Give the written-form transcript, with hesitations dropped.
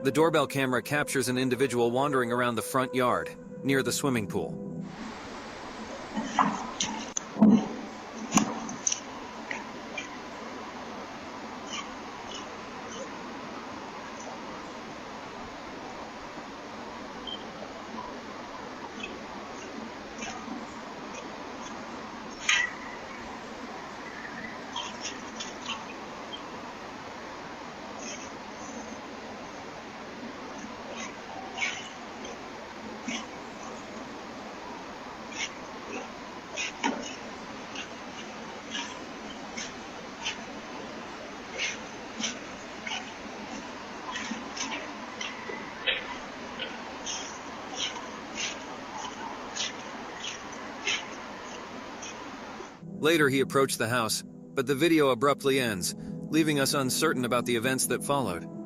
The doorbell camera captures an individual wandering around the front yard, near the swimming pool. Later, he approached the house, but the video abruptly ends, leaving us uncertain about the events that followed.